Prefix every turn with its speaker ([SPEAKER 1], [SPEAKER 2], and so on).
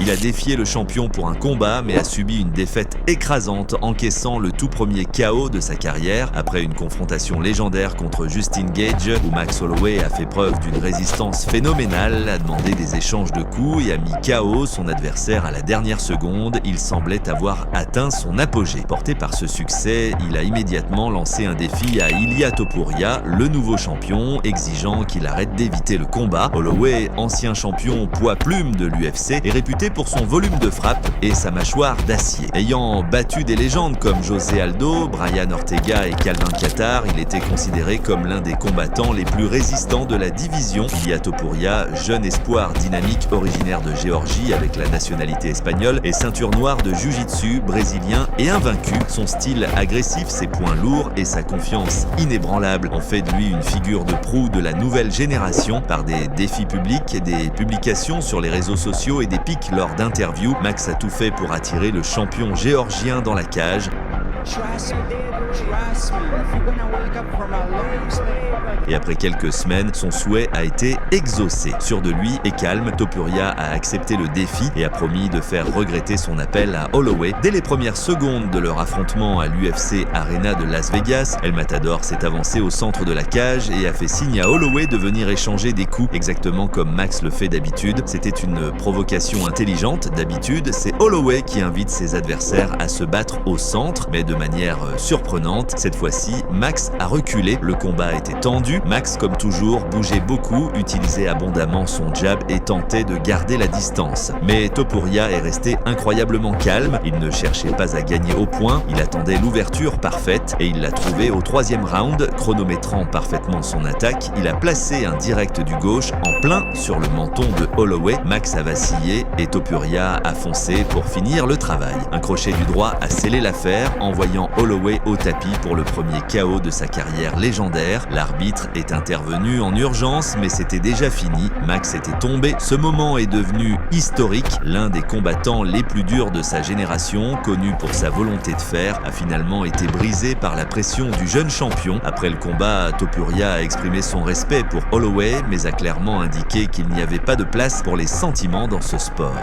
[SPEAKER 1] Il a défié le champion pour un combat, mais a subi une défaite écrasante, encaissant le tout premier KO de sa carrière après une confrontation légendaire contre Justin Gage, où Max Holloway a fait preuve d'une résistance phénoménale, a demandé des échanges de coups et a mis KO son adversaire à la dernière seconde. Il semblait avoir atteint son apogée. Porté par ce succès, il a immédiatement lancé un défi à Ilia Topuria, le nouveau champion, exigeant qu'il arrête d'éviter le combat. Holloway, ancien champion poids plume de l'UFC, est réputé pour son volume de frappe et sa mâchoire d'acier. Ayant battu des légendes comme José Aldo, Brian Ortega et Calvin Kattar, il était considéré comme l'un des combattants les plus résistants de la division. Ilia Topuria, jeune espoir dynamique originaire de Géorgie avec la nationalité espagnole, est ceinture noire de jiu-jitsu brésilien et invaincu. Son style agressif, ses poings lourds et sa confiance inébranlable ont fait de lui une figure de proue de la nouvelle génération. Par des défis publics, des publications sur les réseaux sociaux et des pics lors d'interviews, Max a tout fait pour attirer le champion géorgien dans la cage. Et après quelques semaines, son souhait a été exaucé. Sûr de lui et calme, Topuria a accepté le défi et a promis de faire regretter son appel à Holloway. Dès les premières secondes de leur affrontement à l'UFC Arena de Las Vegas, El Matador s'est avancé au centre de la cage et a fait signe à Holloway de venir échanger des coups, exactement comme Max le fait d'habitude. C'était une provocation intelligente. D'habitude, c'est Holloway qui invite ses adversaires à se battre au centre, mais de manière surprenante. Cette fois-ci, Max a reculé. Le combat était tendu. Max, comme toujours, bougeait beaucoup, utilisait abondamment son jab et tentait de garder la distance. Mais Topuria est resté incroyablement calme. Il ne cherchait pas à gagner au point. Il attendait l'ouverture parfaite et il l'a trouvée au troisième round. Chronométrant parfaitement son attaque, il a placé un direct du gauche en plein sur le menton de Holloway. Max a vacillé et Topuria a foncé pour finir le travail. Un crochet du droit a scellé l'affaire, envoyant Holloway au tapis pour le premier KO de sa carrière légendaire. L'arbitre est intervenu en urgence, mais c'était déjà fini. Max était tombé. Ce moment est devenu historique. L'un des combattants les plus durs de sa génération, connu pour sa volonté de fer, a finalement été brisé par la pression du jeune champion. Après le combat, Topuria a exprimé son respect pour Holloway, mais a clairement indiqué qu'il n'y avait pas de place pour les sentiments dans ce sport.